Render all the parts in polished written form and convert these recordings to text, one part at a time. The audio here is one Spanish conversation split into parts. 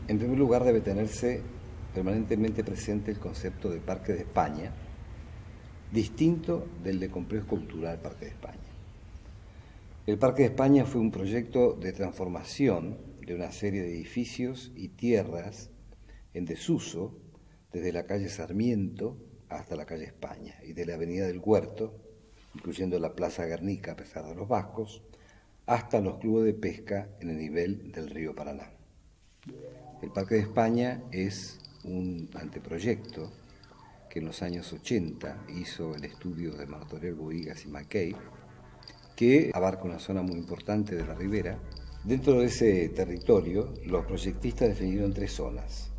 En primer lugar, debe tenerse permanentemente presente el concepto de Parque de España, distinto del de Complejo Cultural Parque de España. El Parque de España fue un proyecto de transformación de una serie de edificios y tierras en desuso desde la calle Sarmiento hasta la calle España y de la avenida del Huerto, incluyendo la Plaza Guernica a pesar de los vascos, hasta los clubes de pesca en el nivel del río Paraná. El Parque de España es un anteproyecto que en los años 80 hizo el estudio de Martorell, Bohigas y Mackay, que abarca una zona muy importante de la ribera. Dentro de ese territorio, los proyectistas definieron tres zonas: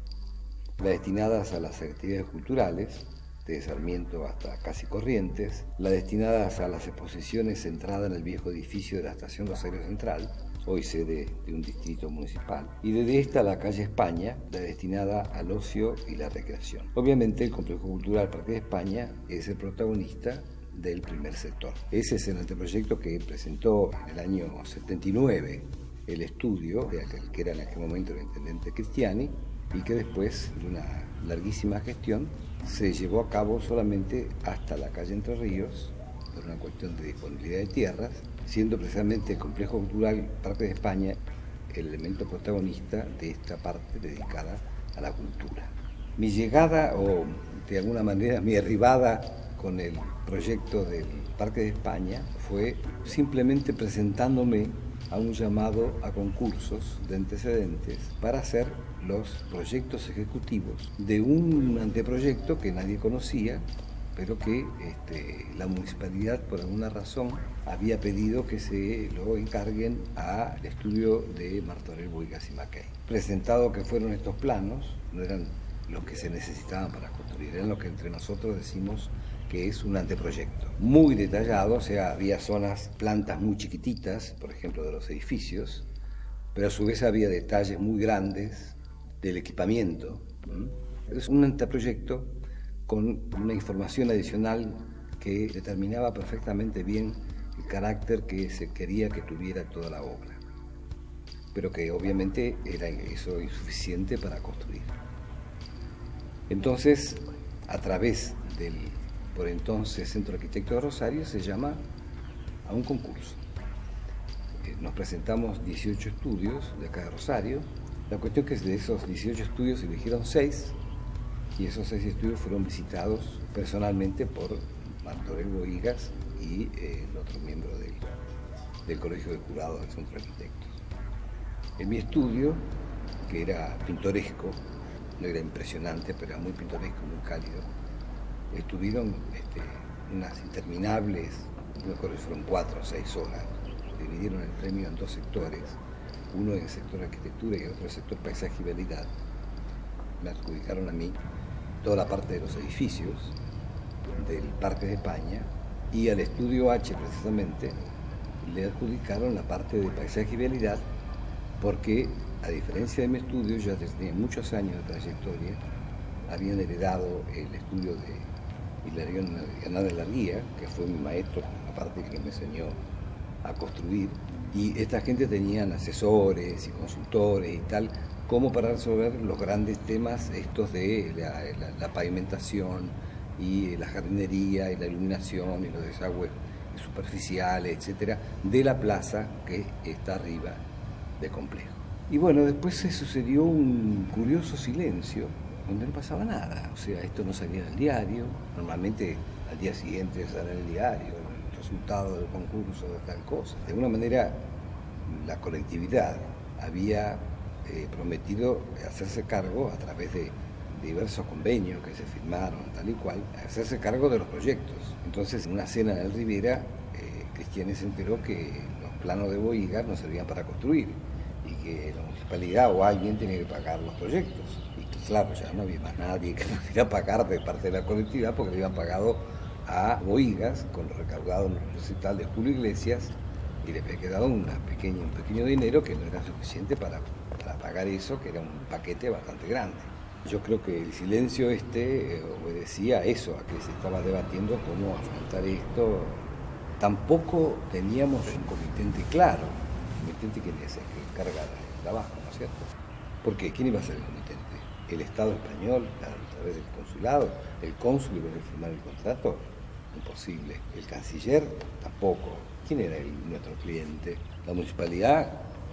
las destinadas a las actividades culturales, desde Sarmiento hasta casi Corrientes, las destinadas a las exposiciones centradas en el viejo edificio de la Estación Rosario Central, hoy sede de un distrito municipal, y desde esta la calle España, la destinada al ocio y la recreación. Obviamente el Complejo Cultural Parque de España es el protagonista del primer sector. Ese es el anteproyecto que presentó en el año 79 el estudio de aquel que era en aquel momento el intendente Cristiani, y que después de una larguísima gestión se llevó a cabo solamente hasta la calle Entre Ríos, por una cuestión de disponibilidad de tierras, siendo precisamente el Complejo Cultural Parque de España el elemento protagonista de esta parte dedicada a la cultura. Mi llegada, o de alguna manera mi arribada con el proyecto del Parque de España, fue simplemente presentándome a un llamado a concursos de antecedentes para hacer los proyectos ejecutivos de un anteproyecto que nadie conocía, pero que la municipalidad por alguna razón había pedido que se lo encarguen al estudio de Martorell, Bohigas y Mackay. Presentado que fueron estos planos, no eran los que se necesitaban para construir, eran lo que entre nosotros decimos que es un anteproyecto. Muy detallado, o sea, había zonas, plantas muy chiquititas, por ejemplo, de los edificios, pero a su vez había detalles muy grandes del equipamiento. Es un anteproyecto con una información adicional que determinaba perfectamente bien el carácter que se quería que tuviera toda la obra, pero que obviamente era eso insuficiente para construir. Entonces, a través del por entonces Centro Arquitecto de Rosario, se llama a un concurso. Nos presentamos 18 estudios de acá de Rosario. La cuestión es que de esos 18 estudios se eligieron 6, y esos 6 estudios fueron visitados personalmente por Martorell, Bohigas y el otro miembro del Colegio de Jurados del Centro de Arquitectos. En mi estudio, que era pintoresco, no era impresionante, pero era muy pintoresco, muy cálido, estuvieron unas interminables, no me acuerdo si fueron 4 o 6 horas, dividieron el premio en 2 sectores, uno en el sector arquitectura y otro en el sector paisaje y vialidad. Me adjudicaron a mí toda la parte de los edificios del Parque de España, y al estudio H precisamente le adjudicaron la parte de paisaje y vialidad, porque a diferencia de mi estudio, ya desde muchos años de trayectoria habían heredado el estudio de Hilarión Hernández Larguía, que fue mi maestro, aparte que me enseñó a construir, y esta gente tenían asesores y consultores y tal, como para resolver los grandes temas estos de la pavimentación y la jardinería y la iluminación y los desagües superficiales, etcétera, de la plaza que está arriba del complejo. Y bueno, después se sucedió un curioso silencio donde no pasaba nada, o sea, esto no salía en el diario. Normalmente al día siguiente sale en el diario el resultado del concurso de tal cosa. De alguna manera la colectividad había prometido hacerse cargo a través de diversos convenios que se firmaron, tal y cual, hacerse cargo de los proyectos. Entonces, en una cena en el Rivera, Cristiani se enteró que los planos de Bohigas no servían para construir y que la municipalidad o alguien tenía que pagar los proyectos. Y que, claro, ya no había más nadie que pudiera pagar de parte de la colectividad, porque le habían pagado a Bohigas con lo recaudado en el recital de Julio Iglesias, y le había quedado un pequeño dinero que no era suficiente para pagar eso, que era un paquete bastante grande. Yo creo que el silencio obedecía a eso, a que se estaba debatiendo cómo afrontar esto. Tampoco teníamos un comitente claro, un comitente que se encarga del trabajo, ¿no es cierto? ¿Por qué? ¿Quién iba a ser el comitente? ¿El Estado español a través del consulado? ¿El cónsul iba a firmar el contrato? Imposible. ¿El canciller? Tampoco. ¿Quién era nuestro cliente? La municipalidad,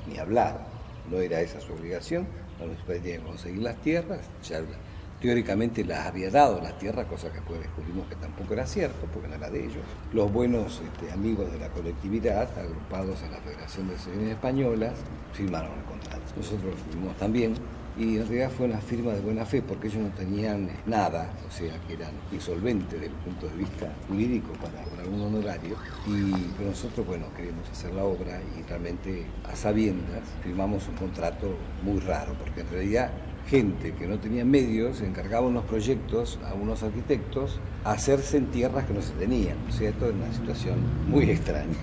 ni hablar. No era esa su obligación. La municipalidad tenía que conseguir las tierras. Ya teóricamente las había dado las tierras, cosa que después descubrimos que tampoco era cierto, porque no era de ellos. Los buenos amigos de la colectividad, agrupados en la Federación de Asociaciones Españolas, firmaron el contrato. Nosotros lo firmamos también, y en realidad fue una firma de buena fe, porque ellos no tenían nada, o sea, que eran insolventes desde el punto de vista jurídico para un honorario, pero nosotros, bueno, queríamos hacer la obra y realmente a sabiendas firmamos un contrato muy raro, porque en realidad gente que no tenía medios encargaba unos proyectos a unos arquitectos a hacerse en tierras que no se tenían, ¿no es cierto? En una situación muy extraña,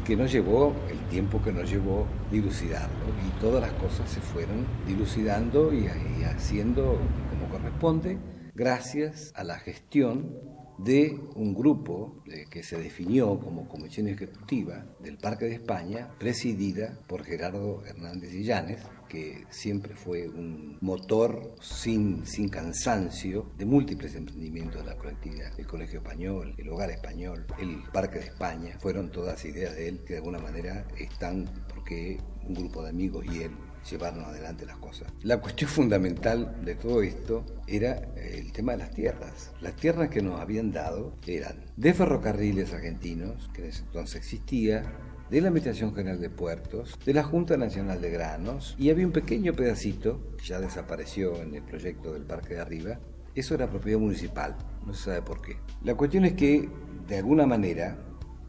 que nos llevó el tiempo que nos llevó dilucidarlo, y todas las cosas se fueron dilucidando y haciendo como corresponde, gracias a la gestión de un grupo que se definió como Comisión Ejecutiva del Parque de España, presidida por Gerardo Hernández Illanes, que siempre fue un motor sin cansancio de múltiples emprendimientos de la colectividad. El Colegio Español, el Hogar Español, el Parque de España, fueron todas ideas de él que de alguna manera están porque un grupo de amigos y él llevaron adelante las cosas. La cuestión fundamental de todo esto era el tema de las tierras. Las tierras que nos habían dado eran de Ferrocarriles Argentinos, que en ese entonces existía, de la Administración General de Puertos, de la Junta Nacional de Granos, y había un pequeño pedacito, que ya desapareció en el proyecto del Parque de Arriba. Eso era propiedad municipal, no se sabe por qué. La cuestión es que, de alguna manera,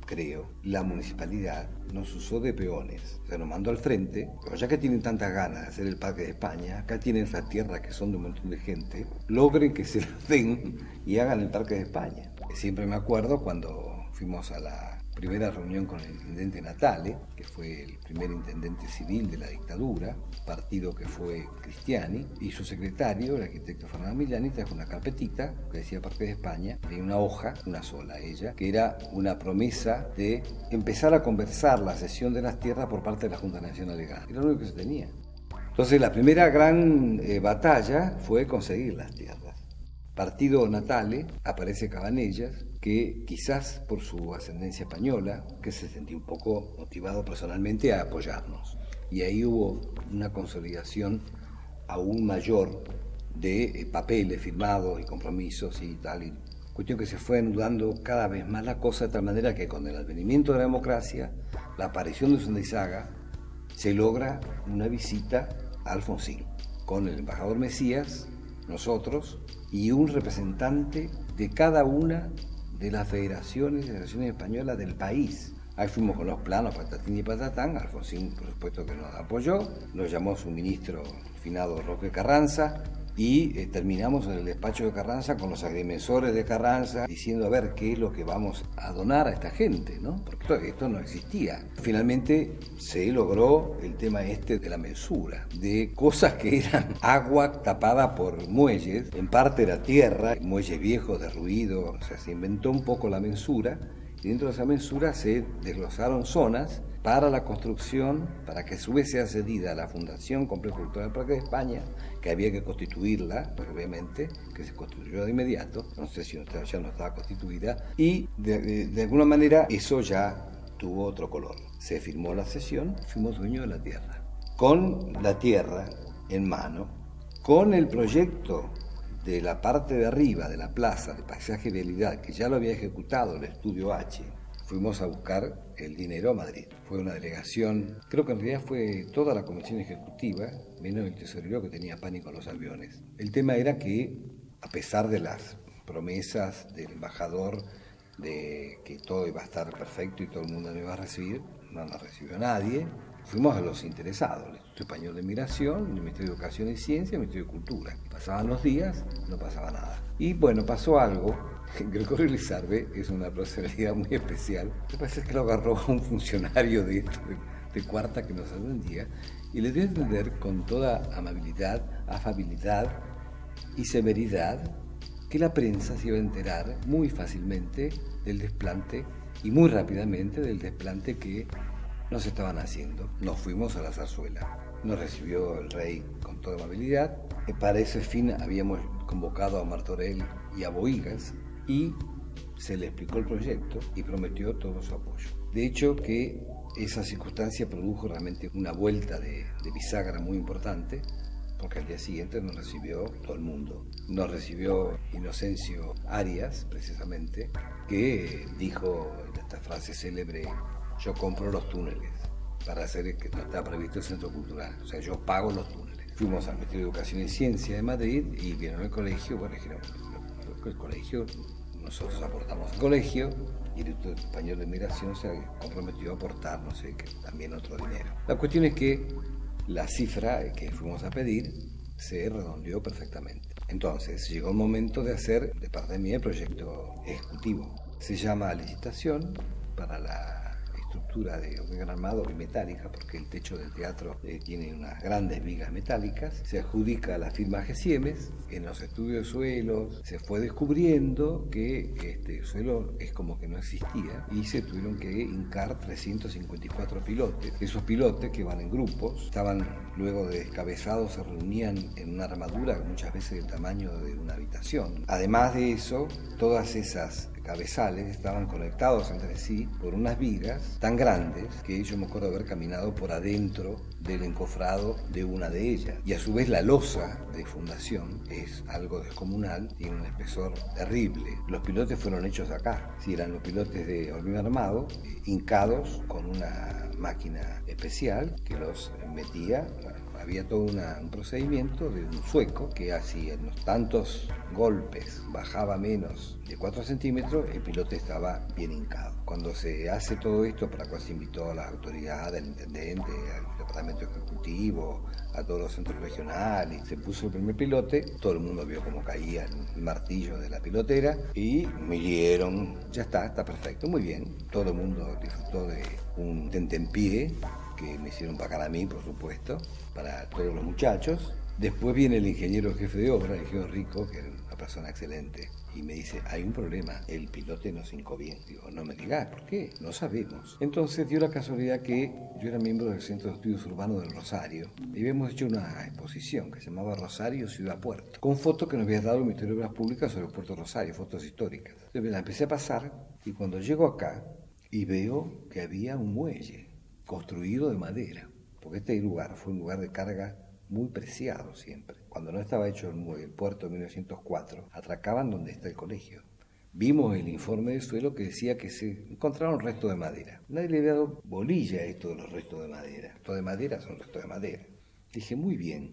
creo, la municipalidad nos usó de peones, o sea, nos mandó al frente, pero ya que tienen tantas ganas de hacer el Parque de España, acá tienen esas tierras que son de un montón de gente, logren que se las den y hagan el Parque de España. Siempre me acuerdo cuando fuimos a la primera reunión con el intendente Natale, que fue el primer intendente civil de la dictadura, partido que fue Cristiani, y su secretario, el arquitecto Fernando Millani, trajo una carpetita que decía Parque de España, tenía una hoja, una sola ella, que era una promesa de empezar a conversar la cesión de las tierras por parte de la Junta Nacional de Granos. Era lo único que se tenía. Entonces la primera gran batalla fue conseguir las tierras. Partido Natale, aparece Cabanellas, que quizás por su ascendencia española, que se sentía un poco motivado personalmente a apoyarnos. Y ahí hubo una consolidación aún mayor de papeles firmados y compromisos y tal. Y cuestión que se fue anudando cada vez más la cosa, de tal manera que con el advenimiento de la democracia, la aparición de Sundizaga, se logra una visita a Alfonsín, con el embajador Mesías, nosotros, y un representante de cada una de las federaciones y asociaciones españolas del país. Ahí fuimos con los planos, patatín y patatán. Alfonsín, por supuesto, que nos apoyó, nos llamó su ministro finado Roque Carranza, y terminamos en el despacho de Carranza con los agrimensores de Carranza diciendo a ver qué es lo que vamos a donar a esta gente, ¿no? Porque esto no existía. Finalmente se logró el tema de la mensura, de cosas que eran agua tapada por muelles, en parte era tierra, muelles viejos derruidos, o sea, se inventó un poco la mensura, y dentro de esa mensura se desglosaron zonas para la construcción, para que a su vez sea cedida a la Fundación Complejo Cultural del Parque de España, que había que constituirla, obviamente, que se constituyó de inmediato, no sé si ya no estaba constituida, y de alguna manera eso ya tuvo otro color. Se firmó la cesión, fuimos dueños de la tierra. Con la tierra en mano, con el proyecto de la parte de arriba de la plaza de paisaje y vialidad, que ya lo había ejecutado el estudio H, fuimos a buscar el dinero a Madrid. Fue una delegación, creo que en realidad fue toda la comisión ejecutiva, menos el tesorero que tenía pánico a los aviones. El tema era que, a pesar de las promesas del embajador de que todo iba a estar perfecto y todo el mundo nos iba a recibir, no nos recibió nadie. Fuimos a los interesados, el Instituto Español de Migración, el Ministerio de Educación y Ciencia, el Ministerio de Cultura. Pasaban los días, no pasaba nada. Y bueno, pasó algo. Gregorio Lizarbe es una personalidad muy especial. Lo que pasa es que lo agarró a un funcionario de cuarta que nos atendía y le dio a entender con toda amabilidad, afabilidad y severidad que la prensa se iba a enterar muy fácilmente del desplante y muy rápidamente del desplante que nos estaban haciendo. Nos fuimos a la zarzuela. Nos recibió el rey con toda amabilidad. Para ese fin habíamos convocado a Martorell y a Bohigas y se le explicó el proyecto y prometió todo su apoyo. De hecho que esa circunstancia produjo realmente una vuelta de bisagra muy importante, porque al día siguiente nos recibió todo el mundo. Nos recibió Inocencio Arias, precisamente, que dijo esta frase célebre: yo compro los túneles para hacer el que no está previsto el centro cultural, o sea, yo pago los túneles. Fuimos al Ministerio de Educación y Ciencia de Madrid y vieron el colegio, bueno, dijeron, el colegio, nosotros aportamos al colegio, y el Instituto Español de Migración se comprometió a aportar, no sé, que también otro dinero. La cuestión es que la cifra que fuimos a pedir se redondeó perfectamente. Entonces llegó el momento de hacer de parte de mí el proyecto ejecutivo. Se llama licitación para la estructura de hormigón armado bimetálica, porque el techo del teatro tiene unas grandes vigas metálicas. Se adjudica a la firma Gesiemes. En los estudios de suelos se fue descubriendo que este suelo es como que no existía y se tuvieron que hincar 354 pilotes. Esos pilotes, que van en grupos, estaban luego de descabezados, se reunían en una armadura muchas veces del tamaño de una habitación. Además de eso, todas esas cabezales estaban conectados entre sí por unas vigas tan grandes que yo me acuerdo de haber caminado por adentro del encofrado de una de ellas. Y a su vez la losa de fundación es algo descomunal, tiene un espesor terrible. Los pilotes fueron hechos acá, sí, eran los pilotes de hormigón armado, hincados con una máquina especial que los metía. Había todo un procedimiento de un sueco que hacía unos tantos golpes, bajaba menos de 4 centímetros, el pilote estaba bien hincado. Cuando se hace todo esto, para lo cual se invitó a las autoridades, al intendente, al departamento ejecutivo, a todos los centros regionales, se puso el primer pilote, todo el mundo vio cómo caía el martillo de la pilotera y midieron, ya está perfecto, muy bien. Todo el mundo disfrutó de un tentempié que me hicieron pagar a mí, por supuesto, para todos los muchachos. Después viene el ingeniero jefe de obra, el ingeniero Rico, que era una persona excelente, y me dice, hay un problema, el pilote no se hincó bien. Digo, no me digas, ¿por qué? No sabemos. Entonces dio la casualidad que yo era miembro del Centro de Estudios Urbanos del Rosario, y habíamos hecho una exposición que se llamaba Rosario Ciudad Puerto, con fotos que nos había dado el Ministerio de Obras Públicas sobre el Puerto Rosario, fotos históricas. Entonces me la empecé a pasar, y cuando llego acá, y veo que había un muelle construido de madera, porque este lugar fue un lugar de carga muy preciado siempre. Cuando no estaba hecho el puerto en 1904, atracaban donde está el colegio. Vimos el informe de suelo que decía que se encontraron restos de madera. Nadie le había dado bolilla a esto de los restos de madera. Restos de madera son restos de madera. Dije, muy bien,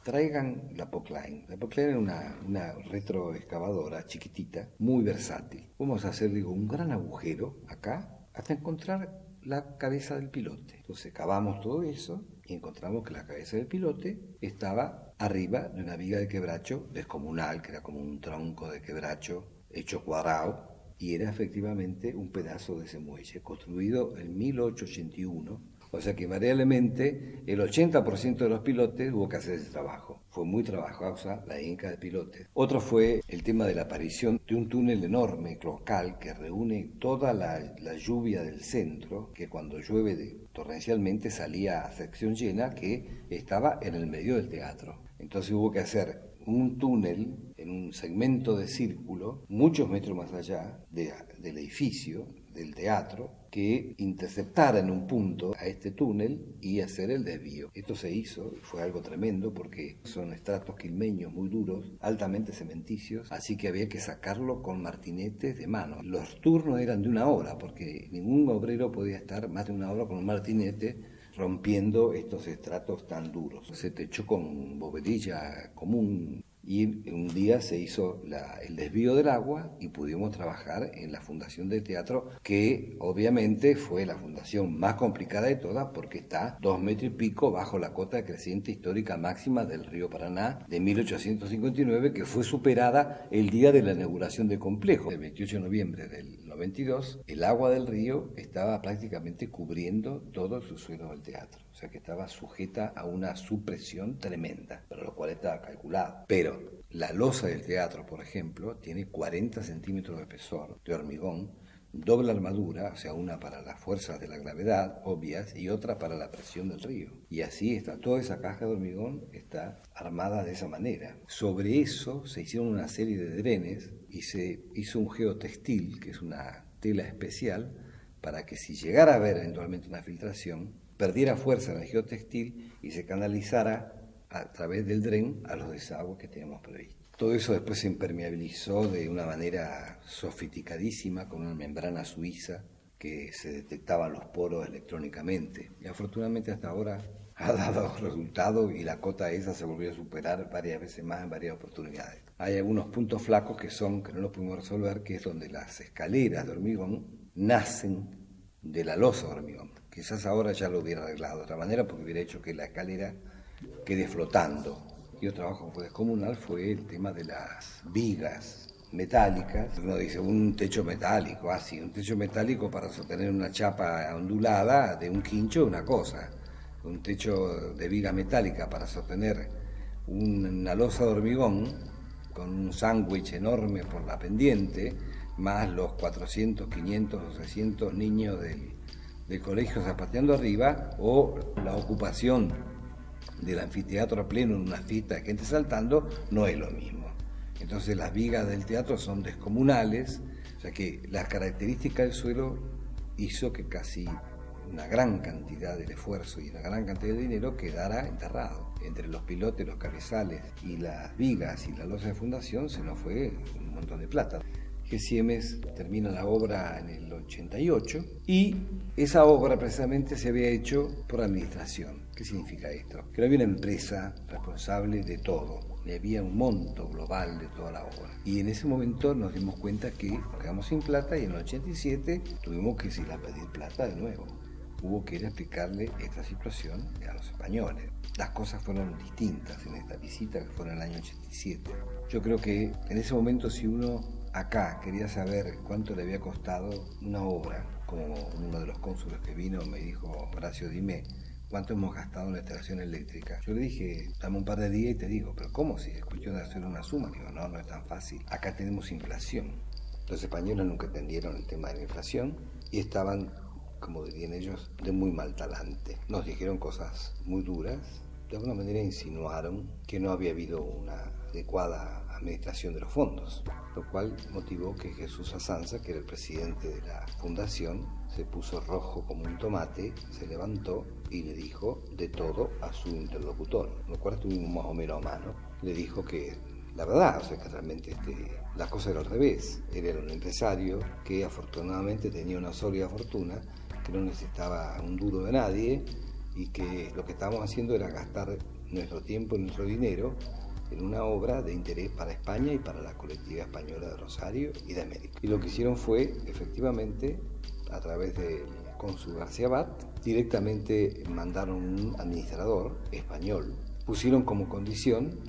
traigan la Pockline. La Pockline era una retroexcavadora chiquitita, muy versátil. Vamos a hacer, un gran agujero acá hasta encontrar la cabeza del pilote. Entonces cavamos todo eso y encontramos que la cabeza del pilote estaba arriba de una viga de quebracho descomunal, que era como un tronco de quebracho hecho cuadrado, y era efectivamente un pedazo de ese muelle, construido en 1881. O sea que invariablemente el 80% de los pilotes hubo que hacer ese trabajo. Fue muy trabajosa la hinca de pilotes. Otro fue el tema de la aparición de un túnel enorme, cloacal, que reúne toda la lluvia del centro, que cuando llueve torrencialmente salía a sección llena, que estaba en el medio del teatro. Entonces hubo que hacer un túnel en un segmento de círculo, muchos metros más allá del edificio, del teatro, que interceptara en un punto a este túnel y hacer el desvío. Esto se hizo y fue algo tremendo porque son estratos quilmeños muy duros, altamente cementicios, así que había que sacarlo con martinetes de mano. Los turnos eran de 1 hora porque ningún obrero podía estar más de 1 hora con un martinete rompiendo estos estratos tan duros. Se techó con bovedilla común y un día se hizo el desvío del agua y pudimos trabajar en la fundación del teatro, que obviamente fue la fundación más complicada de todas porque está 2 metros y pico bajo la cota creciente histórica máxima del río Paraná de 1859, que fue superada el día de la inauguración del complejo. El 28 de noviembre del 92, el agua del río estaba prácticamente cubriendo todo el subsuelo del teatro. O sea que estaba sujeta a una supresión tremenda, pero lo cual estaba calculado. Pero la losa del teatro, por ejemplo, tiene 40 centímetros de espesor de hormigón, doble armadura, o sea, una para las fuerzas de la gravedad obvias y otra para la presión del río. Y así está, toda esa caja de hormigón está armada de esa manera. Sobre eso se hicieron una serie de drenes y se hizo un geotextil, que es una tela especial, para que si llegara a haber eventualmente una filtración, perdiera fuerza en el geotextil y se canalizara a través del dren a los desagües que teníamos previstos. Todo eso después se impermeabilizó de una manera sofisticadísima con una membrana suiza que se detectaban los poros electrónicamente. Y afortunadamente hasta ahora ha dado resultado y la cota esa se volvió a superar varias veces más en varias oportunidades. Hay algunos puntos flacos que no los pudimos resolver, que es donde las escaleras de hormigón nacen de la losa de hormigón. Quizás ahora ya lo hubiera arreglado de otra manera porque hubiera hecho que la escalera quede flotando. Y otro trabajo que fue descomunal fue el tema de las vigas metálicas. Uno dice un techo metálico, así, un techo metálico para sostener una chapa ondulada de un quincho, una cosa. Un techo de viga metálica para sostener una losa de hormigón con un sándwich enorme por la pendiente, más los 400, 500 o 600 niños del colegio zapateando arriba, o la ocupación del anfiteatro a pleno en una fiesta de gente saltando, no es lo mismo. Entonces las vigas del teatro son descomunales, o sea que las características del suelo hizo que casi una gran cantidad del esfuerzo y una gran cantidad de dinero quedara enterrado. Entre los pilotes, los cabezales y las vigas y la losa de fundación se nos fue un montón de plata. Siemens termina la obra en el 88 y esa obra precisamente se había hecho por administración. ¿Qué significa esto? Que no había una empresa responsable de todo, ni había un monto global de toda la obra. Y en ese momento nos dimos cuenta que nos quedamos sin plata y en el 87 tuvimos que ir a pedir plata de nuevo. Hubo que ir a explicarle esta situación a los españoles. Las cosas fueron distintas en esta visita que fue en el año 87. Yo creo que en ese momento si uno acá quería saber cuánto le había costado una obra, como uno de los cónsules que vino me dijo, Horacio, dime, ¿cuánto hemos gastado en la instalación eléctrica? Yo le dije, dame un par de días y te digo, pero ¿cómo si es cuestión de hacer una suma? Digo, no es tan fácil. Acá tenemos inflación. Los españoles nunca entendieron el tema de la inflación y estaban, como dirían ellos, de muy mal talante. Nos dijeron cosas muy duras, de alguna manera insinuaron que no había habido una adecuada administración de los fondos, lo cual motivó que Jesús Azanza, que era el presidente de la fundación, se puso rojo como un tomate, se levantó y le dijo de todo a su interlocutor, lo cual estuvimos más o menos a mano. Le dijo que la verdad, o sea que realmente la cosa era al revés. Él era un empresario que afortunadamente tenía una sólida fortuna, que no necesitaba un duro de nadie y que lo que estábamos haciendo era gastar nuestro tiempo y nuestro dinero en una obra de interés para España y para la colectividad española de Rosario y de América. Y lo que hicieron fue, efectivamente, a través del cónsul García Abad, directamente mandaron un administrador español. Pusieron como condición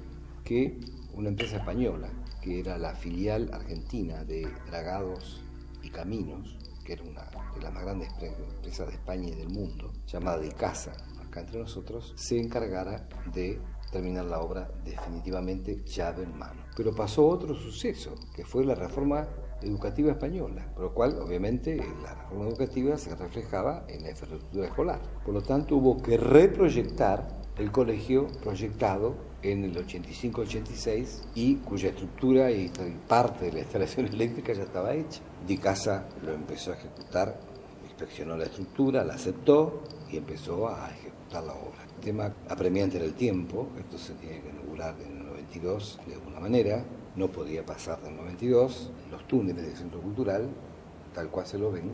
que una empresa española, que era la filial argentina de Dragados y Caminos, que era una de las más grandes empresas de España y del mundo, llamada Dicasa, acá entre nosotros, se encargara de terminar la obra definitivamente llave en mano. Pero pasó otro suceso, que fue la reforma educativa española, por lo cual obviamente la reforma educativa se reflejaba en la infraestructura escolar. Por lo tanto hubo que reproyectar el colegio proyectado en el 85-86 y cuya estructura y parte de la instalación eléctrica ya estaba hecha. Dicasa lo empezó a ejecutar, inspeccionó la estructura, la aceptó y empezó a ejecutar la obra. El tema apremiante era el tiempo, esto se tiene que inaugurar en el 92 de alguna manera, no podía pasar del 92, los túneles del Centro Cultural, tal cual se lo ven,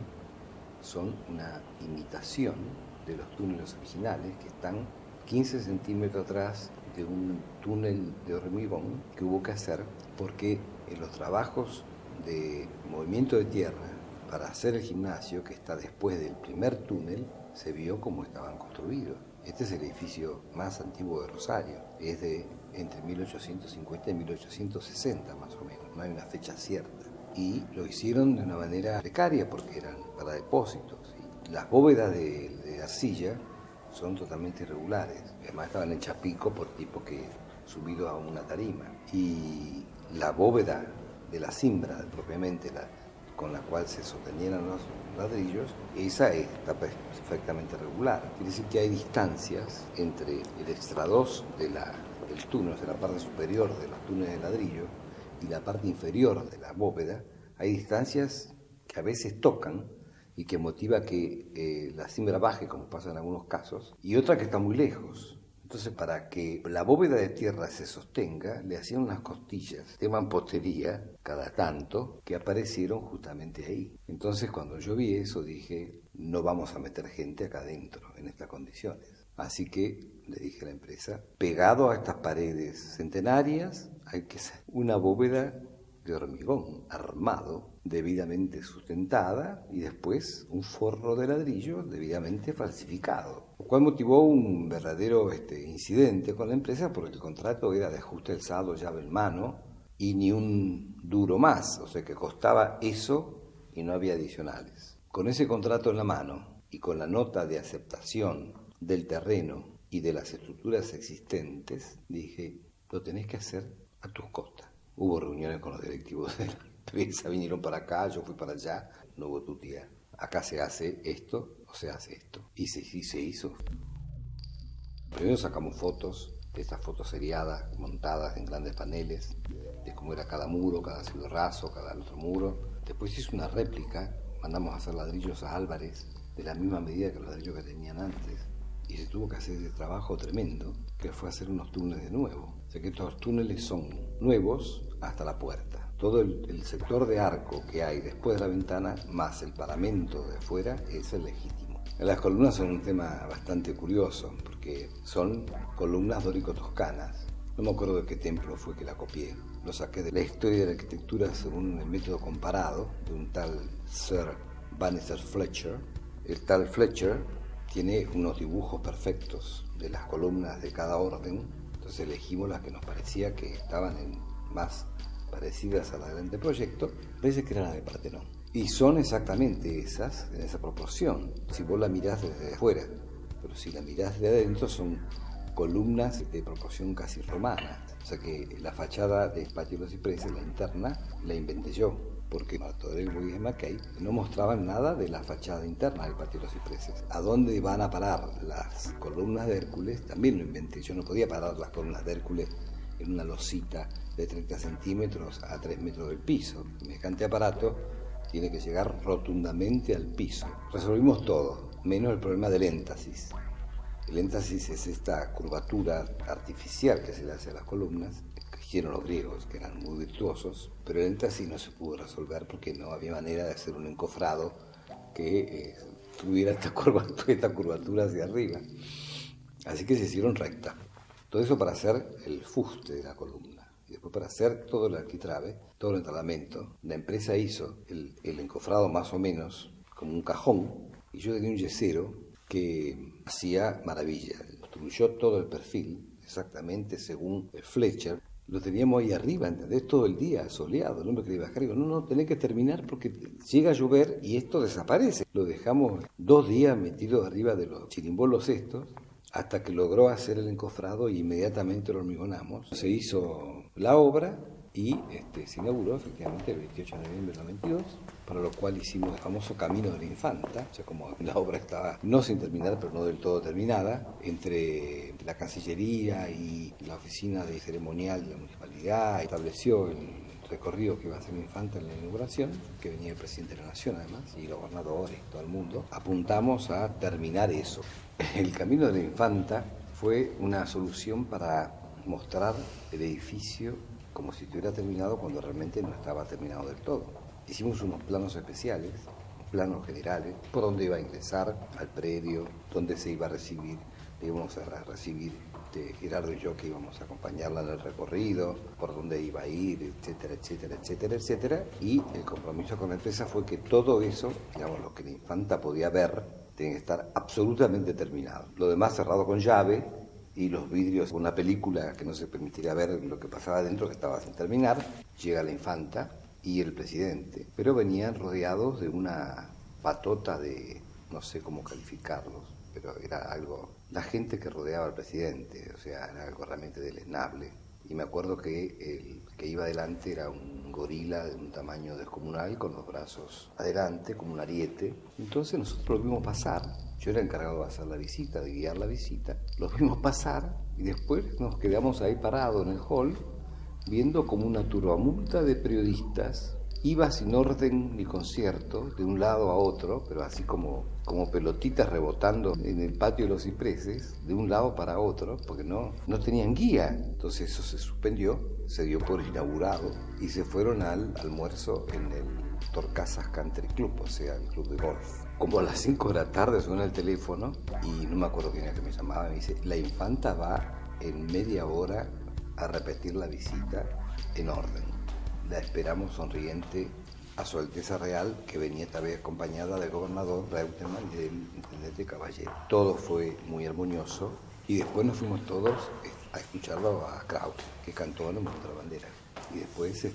son una imitación de los túneles originales que están 15 centímetros atrás de un túnel de hormigón que hubo que hacer porque en los trabajos de movimiento de tierra para hacer el gimnasio, que está después del primer túnel, se vio cómo estaban construidos. Este es el edificio más antiguo de Rosario, es de entre 1850 y 1860 más o menos, no hay una fecha cierta. Y lo hicieron de una manera precaria porque eran para depósitos. Y las bóvedas de arcilla son totalmente irregulares, además estaban hechas pico por tipo que subido a una tarima. Y la bóveda de la cimbra, propiamente con la cual se sostenieran los ladrillos, esa está perfectamente regular. Quiere decir que hay distancias entre el extrados del túnel, o sea, la parte superior de los túneles de ladrillo, y la parte inferior de la bóveda. Hay distancias que a veces tocan y que motiva que la cimbra baje, como pasa en algunos casos, y otra que está muy lejos. Entonces, para que la bóveda de tierra se sostenga, le hacían unas costillas de mampostería cada tanto que aparecieron justamente ahí. Entonces, cuando yo vi eso, dije, no vamos a meter gente acá adentro en estas condiciones. Así que le dije a la empresa, pegado a estas paredes centenarias, hay que hacer una bóveda de hormigón armado, debidamente sustentada, y después un forro de ladrillo debidamente falsificado, lo cual motivó un verdadero incidente con la empresa, porque el contrato era de ajuste alzado, llave en mano, y ni un duro más, o sea que costaba eso y no había adicionales. Con ese contrato en la mano y con la nota de aceptación del terreno y de las estructuras existentes, dije, lo tenés que hacer a tus costas. Hubo reuniones con los directivos de la empresa, vinieron para acá, yo fui para allá, no hubo tutía. Acá se hace esto o se hace esto. Y se hizo. Primero sacamos fotos, estas fotos seriadas, montadas en grandes paneles, de cómo era cada muro, cada cielo raso, cada otro muro. Después hizo una réplica, mandamos a hacer ladrillos a Álvarez, de la misma medida que los ladrillos que tenían antes. Y se tuvo que hacer ese trabajo tremendo, que fue hacer unos túneles de nuevo. O sea que estos túneles son nuevos hasta la puerta. Todo el sector de arco que hay después de la ventana, más el paramento de afuera, es el legítimo. Las columnas son un tema bastante curioso, porque son columnas dórico-toscanas. No me acuerdo de qué templo fue que la copié. Lo saqué de la historia de la arquitectura según el método comparado de un tal Sir Bannister Fletcher. El tal Fletcher tiene unos dibujos perfectos de las columnas de cada orden, entonces elegimos las que nos parecía que estaban más parecidas al grande proyecto, parece que eran las de Partenón. Y son exactamente esas, en esa proporción, si vos la mirás desde afuera, pero si la mirás de adentro son columnas de proporción casi romana. O sea que la fachada de Patio de los Cipreses, la interna, la inventé yo, porque Martorell y Mackay no mostraban nada de la fachada interna del Patio de los Cipreses. ¿A dónde van a parar las columnas de Hércules? También lo inventé. Yo no podía parar las columnas de Hércules en una losita de 30 centímetros a 3 metros del piso. Semejante aparato tiene que llegar rotundamente al piso. Resolvimos todo, menos el problema del énfasis. El énfasis es esta curvatura artificial que se le hace a las columnas, que hicieron los griegos, que eran muy virtuosos, pero el énfasis no se pudo resolver porque no había manera de hacer un encofrado que tuviera esta curvatura hacia arriba. Así que se hicieron rectas. Todo eso para hacer el fuste de la columna. Y después para hacer todo el arquitrabe, todo el entablamento, la empresa hizo el encofrado más o menos como un cajón, y yo tenía un yesero que hacía maravilla. Construyó todo el perfil exactamente según el Fletcher. Lo teníamos ahí arriba, ¿entendés? Todo el día, soleado, no me quería bajar. Digo, no, tenés que terminar porque llega a llover y esto desaparece. Lo dejamos 2 días metido arriba de los chirimbolos estos, hasta que logró hacer el encofrado y inmediatamente lo hormigonamos. Se hizo la obra y se inauguró efectivamente el 28 de noviembre del 92, para lo cual hicimos el famoso Camino de la Infanta, o sea, como la obra estaba no sin terminar, pero no del todo terminada, entre la Cancillería y la Oficina de Ceremonial de la Municipalidad, estableció el recorrido que iba a hacer la Infanta en la inauguración, que venía el presidente de la Nación además, y los gobernadores, todo el mundo. Apuntamos a terminar eso. El Camino de la Infanta fue una solución para mostrar el edificio como si estuviera terminado cuando realmente no estaba terminado del todo. Hicimos unos planos especiales, planos generales, por dónde iba a ingresar al predio, dónde se iba a recibir, le íbamos a recibir Gerardo y yo, que íbamos a acompañarla en el recorrido, por dónde iba a ir, etcétera, etcétera, etcétera, etcétera. Y el compromiso con la empresa fue que todo eso, digamos, lo que la Infanta podía ver, tiene que estar absolutamente terminado. Lo demás cerrado con llave, y los vidrios, una película que no se permitiría ver lo que pasaba adentro, que estaba sin terminar. Llega la Infanta y el presidente, pero venían rodeados de una patota de, no sé cómo calificarlos, pero era algo, la gente que rodeaba al presidente, o sea, era algo realmente deleznable. Y me acuerdo que el que iba adelante era un un gorila de un tamaño descomunal con los brazos adelante, como un ariete. Entonces nosotros lo vimos pasar. Yo era encargado de hacer la visita, de guiar la visita. Los vimos pasar y después nos quedamos ahí parados en el hall viendo como una turbamulta de periodistas iba sin orden ni concierto, de un lado a otro, pero así como pelotitas rebotando en el patio de los cipreses, de un lado para otro, porque no tenían guía. Entonces eso se suspendió, se dio por inaugurado y se fueron al almuerzo en el Torcasas Country Club, o sea, el club de golf. Como a las 5 de la tarde suena el teléfono y no me acuerdo quién era que me llamaba, me dice: la infanta va en media hora a repetir la visita en orden. La esperamos sonriente a Su Alteza Real, que venía esta vez acompañada del gobernador Reutemann y del intendente Caballero. Todo fue muy armonioso y después nos fuimos todos a escucharlo a Kraut, que cantó en el Monte de la Bandera. Y después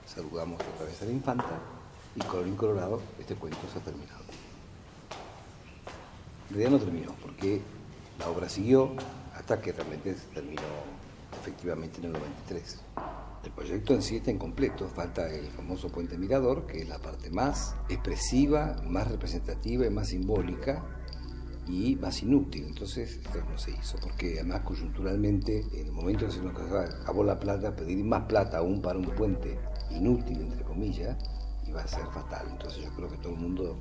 saludamos otra vez a la infanta y colorín colorado, este cuento se ha terminado. En realidad no terminó, porque la obra siguió hasta que realmente se terminó efectivamente en el 93. El proyecto en sí está incompleto, falta el famoso puente Mirador, que es la parte más expresiva, más representativa y más simbólica y más inútil. Entonces esto no se hizo, porque además coyunturalmente, en el momento que se nos acabó la plata, pedir más plata aún para un puente inútil, entre comillas, iba a ser fatal. Entonces yo creo que todo el mundo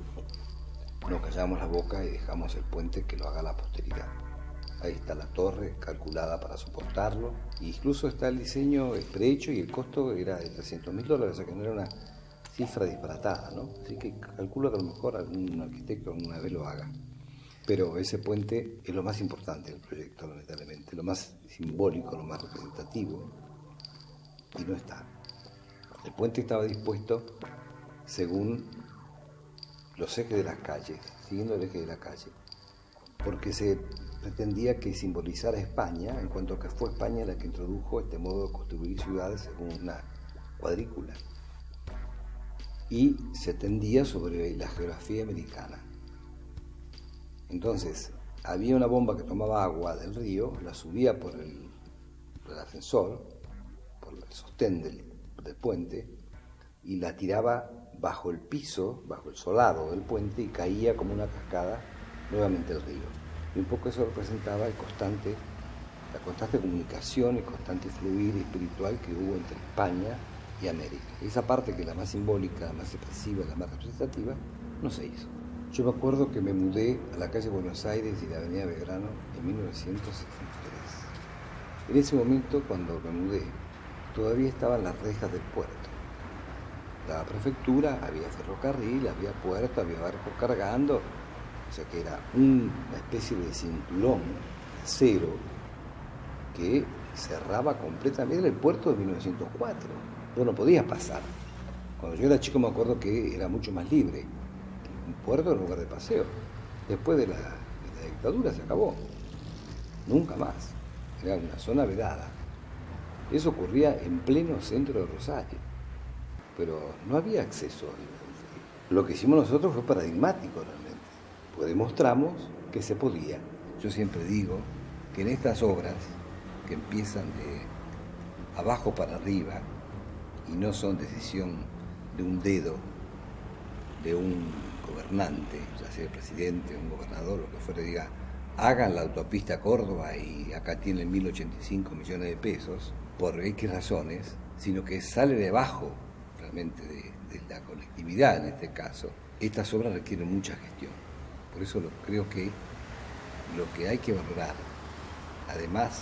nos callamos la boca y dejamos el puente que lo haga la posteridad. Ahí está la torre calculada para soportarlo, e incluso está el diseño prehecho y el costo era de $300.000, o sea que no era una cifra disparatada, ¿no? Así que calculo que a lo mejor algún arquitecto alguna vez lo haga. Pero ese puente es lo más importante del proyecto, lamentablemente, lo más simbólico, lo más representativo, y no está. El puente estaba dispuesto según los ejes de las calles, siguiendo el eje de la calle, porque se pretendía que simbolizara España, en cuanto a que fue España la que introdujo este modo de construir ciudades según una cuadrícula, y se tendía sobre la geografía americana. Entonces, había una bomba que tomaba agua del río, la subía por el ascensor, por el sostén del puente, y la tiraba bajo el piso, bajo el solado del puente, y caía como una cascada nuevamente al río. Y un poco eso representaba la constante comunicación, el constante fluir espiritual que hubo entre España y América. Esa parte, que es la más simbólica, la más expresiva, la más representativa, no se hizo. Yo me acuerdo que me mudé a la calle Buenos Aires y la avenida Belgrano en 1963. En ese momento, cuando me mudé, todavía estaban las rejas del puerto. La prefectura, había ferrocarril, había puerto, había barcos cargando, o sea que era una especie de cinturón de acero que cerraba completamente el puerto de 1904. Vos no podías pasar. Cuando yo era chico me acuerdo que era mucho más libre. Un puerto era un lugar de paseo. Después de la dictadura se acabó. Nunca más. Era una zona vedada. Eso ocurría en pleno centro de Rosario. Pero no había acceso. Lo que hicimos nosotros fue paradigmático realmente. Pues demostramos que se podía. Yo siempre digo que en estas obras que empiezan de abajo para arriba y no son decisión de un dedo, de un gobernante, ya sea el presidente, un gobernador, lo que fuera, diga: hagan la autopista a Córdoba y acá tienen 1.085 millones de pesos, por X razones, sino que sale de abajo realmente de la colectividad en este caso. Estas obras requieren mucha gestión. Por eso creo que lo que hay que valorar, además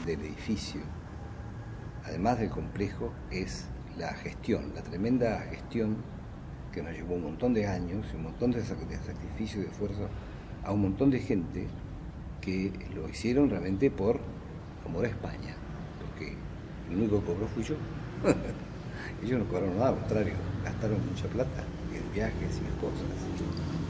del edificio, además del complejo, es la gestión, la tremenda gestión que nos llevó un montón de años, un montón de sacrificio y de esfuerzo a un montón de gente que lo hicieron realmente por amor a España, porque el único que cobró fui yo. Ellos no cobraron nada, al contrario, gastaron mucha plata en viajes y en cosas.